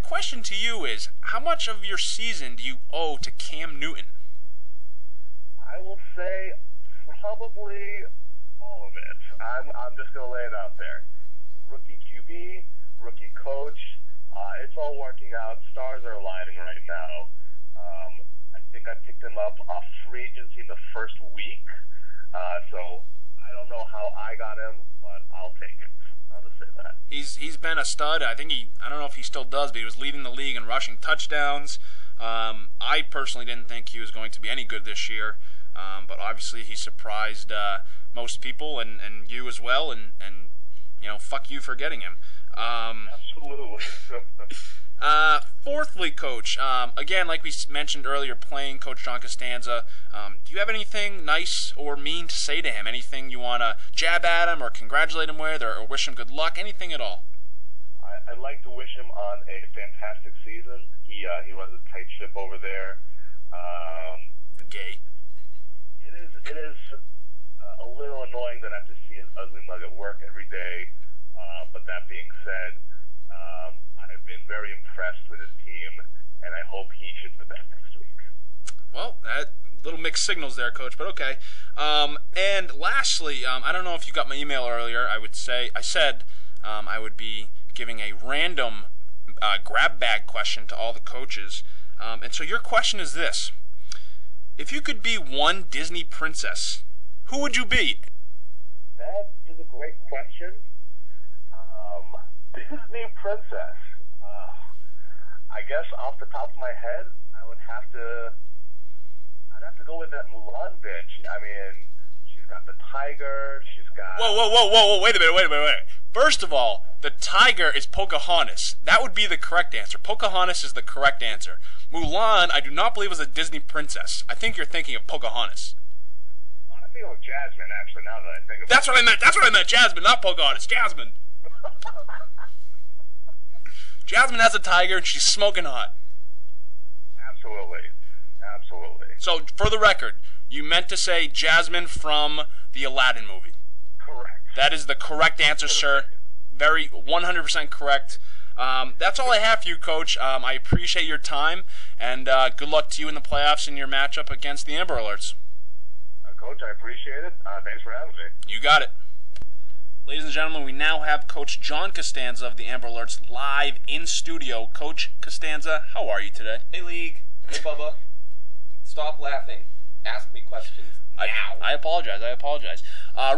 question to you is, how much of your season do you owe to Cam Newton? I will say probably all of it. I'm just going to lay it out there. Rookie QB, rookie coach, it's all working out. Stars are aligning right now. I think I picked him up off free agency in the first week. So I don't know how I got him, but I'll take it. I'll just say that. He's been a stud. I don't know if he still does, but he was leading the league in rushing touchdowns. I personally didn't think he was going to be any good this year, but obviously he surprised most people and you as well, and fuck you for getting him. Absolutely. Fourthly, Coach, again, like we mentioned earlier, playing Coach John Costanza, do you have anything nice or mean to say to him? Anything you want to jab at him or congratulate him with or wish him good luck? Anything at all? I'd like to wish him on a fantastic season. He runs a tight ship over there. Gay. It is a little annoying that I have to see his ugly mug at work every day. But that being said, I've been very impressed with his team, and I hope he shits the bed next week. Well, little mixed signals there, Coach, but okay. And lastly, I don't know if you got my email earlier. I said I would be giving a random grab bag question to all the coaches. And so your question is this. If you could be one Disney princess, who would you be? That is a great question. Disney princess. I guess off the top of my head, I'd have to go with that Mulan bitch. I mean, she's got the tiger. She's got. Whoa! Wait a minute. First of all, the tiger is Pocahontas. That would be the correct answer. Pocahontas is the correct answer. Mulan, I do not believe is a Disney princess. I think you're thinking of Pocahontas. I'm thinking of Jasmine, actually. Now that I think of it. That's what I meant. Jasmine, not Pocahontas. Jasmine. Jasmine has a tiger and she's smoking hot. Absolutely. So, for the record, you meant to say Jasmine from the Aladdin movie. Correct. That is the correct answer, sir. Very 100% correct. That's all I have for you, Coach. I appreciate your time, and good luck to you in the playoffs in your matchup against the Amber Alerts. Coach, I appreciate it. Thanks for having me. You got it. Ladies and gentlemen, we now have Coach John Costanza of the Amber Alerts live in studio. Coach Costanza, how are you today? Hey, League. Hey, Bubba. Stop laughing. Ask me questions now. I apologize.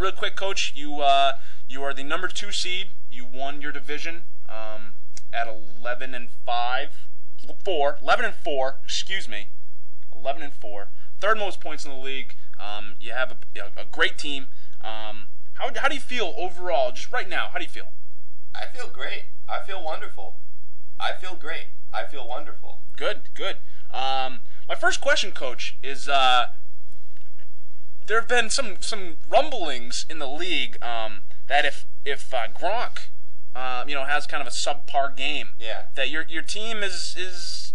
Real quick, Coach, you are the number 2 seed. You won your division at 11-4. 11-4. Excuse me. 11-4. Third most points in the league. You have a great team. How do you feel overall, just right now? How do you feel? I feel great. I feel wonderful. I feel great. I feel wonderful. Good. My first question, Coach, is there have been some rumblings in the league that if Gronk has kind of a subpar game, that your team is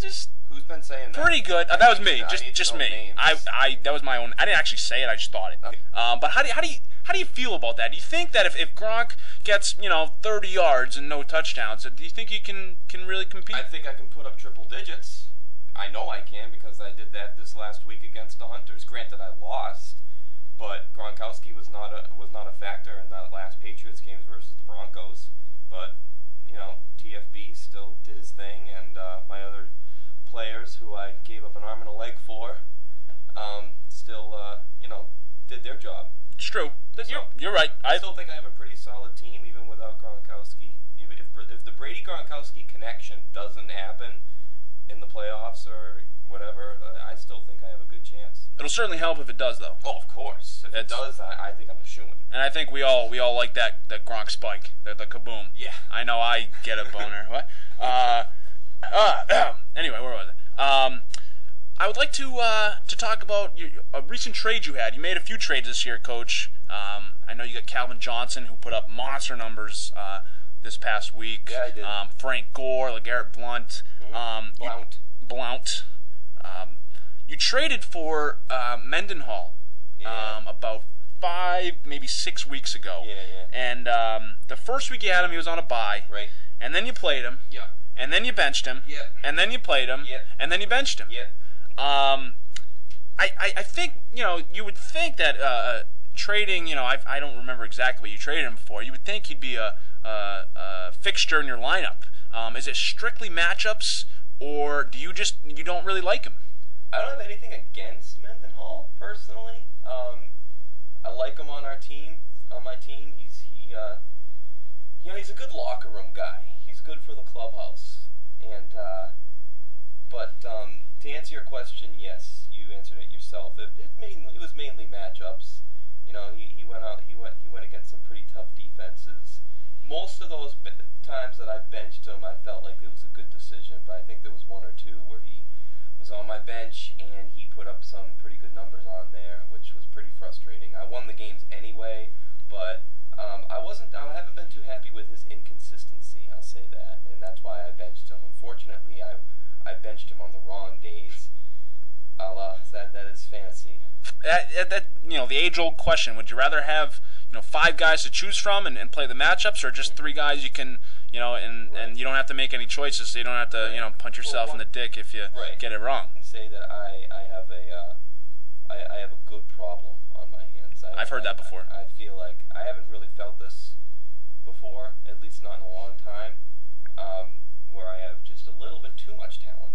just. Who's been saying that? Pretty good. That was me. Just me. That was my own. I didn't actually say it. I just thought it. Okay. But how do you feel about that? Do you think that if Gronk gets 30 yards and no touchdowns, do you think he can really compete? I think I can put up triple digits. I know I can because I did that this last week against the Hunters. Granted, I lost, but Gronkowski was not a factor in that last Patriots game versus the Broncos. But TFB still did his thing, and my other players who I gave up an arm and a leg for still did their job. It's true. You're right. I still think I have a pretty solid team even without Gronkowski. Even if the Brady Gronkowski connection doesn't happen in the playoffs or whatever, I still think I have a good chance. It'll certainly help if it does, though. Oh, of course. If it does, I think I'm a shoo-in. And I think we all like that Gronk spike, the kaboom. Yeah. I know I get a boner. What? Anyway, where was it? I would like to talk about a recent trade you had. You made a few trades this year, Coach. I know you got Calvin Johnson, who put up monster numbers this past week. Yeah, I did. Frank Gore, LeGarrette Blount. Blount. You traded for Mendenhall about 5, maybe 6 weeks ago. Yeah. And the first week you had him, he was on a bye. Right. And then you played him. Yeah. and then you benched him, Yep. and then you played him, Yep. and then you benched him. Yep. I think, you would think that trading, I don't remember exactly what you traded him for. You would think he'd be a fixture in your lineup. Is it strictly matchups, or do you don't really like him? I don't have anything against Mendenhall personally. I like him on our team. On my team, he's a good locker room guy. He's good for the clubhouse. And but to answer your question, yes, you answered it yourself. It was mainly matchups. He went against some pretty tough defenses. Most of those times that I benched him, I felt like it was a good decision. But I think there was one or two where he was on my bench and he put up some pretty good numbers on there, which was pretty frustrating. I won the games anyway, but I haven't been too happy with his inconsistency. I'll say that, and that's why I benched him. Unfortunately, I benched him on the wrong days. That is fantasy. The age-old question: would you rather have 5 guys to choose from and play the matchups, or just 3 guys you can and you don't have to make any choices, so you don't have to punch yourself in the dick if you get it wrong? I can say that I have a good problem on my hands. I've heard that before. I feel like I haven't really felt this before, at least not in a long time, where I have just a little bit too much talent.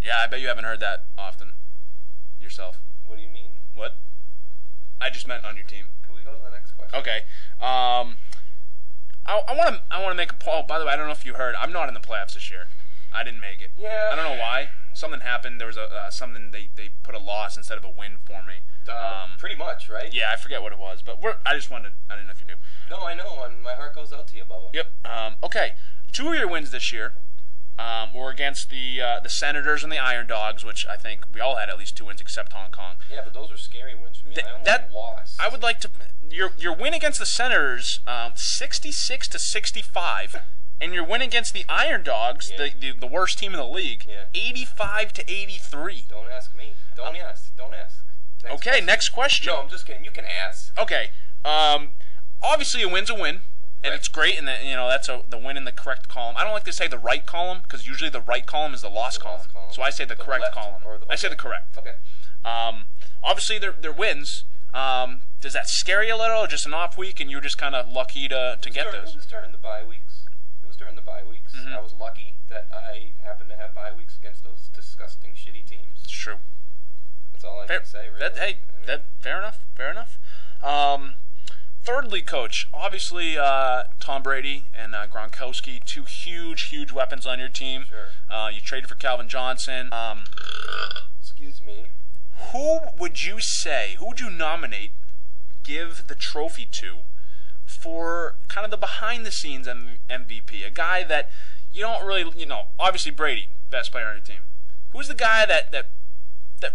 Yeah, I bet you haven't heard that often yourself. What do you mean? What? I just meant on your team. Can we go to the next question? Okay. I want to make a poll. By the way, I don't know if you heard. I'm not in the playoffs this year. I didn't make it. Yeah. I don't know why. Something happened. There was something they put a loss instead of a win for me. Pretty much, right? Yeah, I forget what it was, but I didn't know if you knew. No, I know, and my heart goes out to you, Bubba. Yep. Okay. 2 of your wins this year were against the Senators and the Iron Dogs, which I think we all had at least 2 wins except Hong Kong. Yeah, but those are scary wins for me. I almost lost. I would like to your win against the Senators, 66-65, and your win against the Iron Dogs, the worst team in the league, 85-83. Don't ask me. Don't ask. Next question. No, I'm just kidding. You can ask. Okay. Obviously a win's a win. And it's great, and that's the win in the correct column. I don't like to say the right column, because usually the right column is the loss column. So I say the correct column. I say the correct. Okay. Obviously, they're wins. Does that scare you a little, or just an off week, and you're just kind of lucky to get those? It was during the bye weeks. Mm-hmm. I was lucky that I happened to have bye weeks against those disgusting, shitty teams. It's true. That's all I can say, really. Fair enough. Thirdly, Coach, obviously Tom Brady and Gronkowski, 2 huge weapons on your team. Sure. You traded for Calvin Johnson. Excuse me. Who would you nominate, give the trophy to, for kind of the behind-the-scenes MVP? A guy that you don't really, obviously Brady, best player on your team. Who's the guy that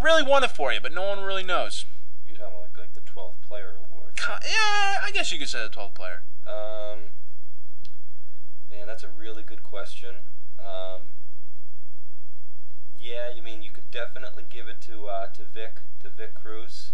really won it for you, but no one really knows? You're talking like the 12th player award. Yeah, I guess you could say the 12th player. Man, that's a really good question. Yeah, you could definitely give it to Vic Cruz.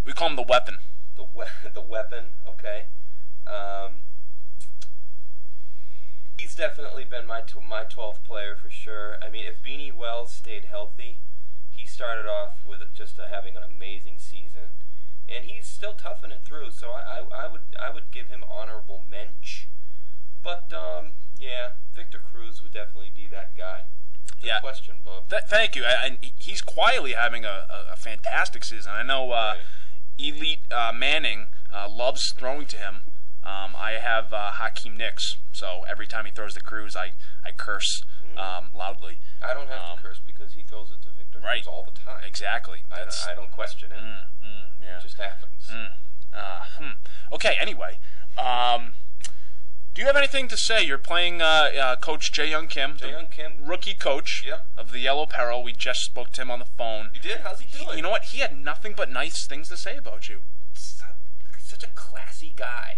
We call him the weapon. The weapon, okay. He's definitely been my 12th player for sure. If Beanie Wells stayed healthy, he started off with just having an amazing season. And he's still toughing it through, so I would give him honorable mensch. But yeah, Victor Cruz would definitely be that guy. Good question, Bob. Thank you. He's quietly having a fantastic season. I know Elite Manning loves throwing to him. I have Hakeem Nicks, so every time he throws the Cruz, I curse loudly. I don't have to curse because he throws it to Victor Cruz all the time. Exactly. I don't question it. Yeah. It just happens. Okay, anyway. Do you have anything to say? You're playing Coach Jae-Young Kim, rookie coach of the Yellow Peril. We just spoke to him on the phone. You did? How's he doing? You know what? He had nothing but nice things to say about you. Such a classy guy.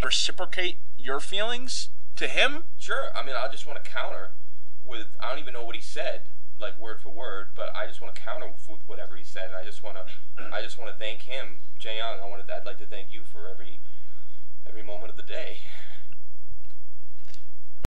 Reciprocate your feelings to him? Sure. I just want to counter with, I don't even know what he said, like word for word, but I just want to counter with whatever he said. I just want to thank him, Jae-Young. I'd like to thank you for every moment of the day.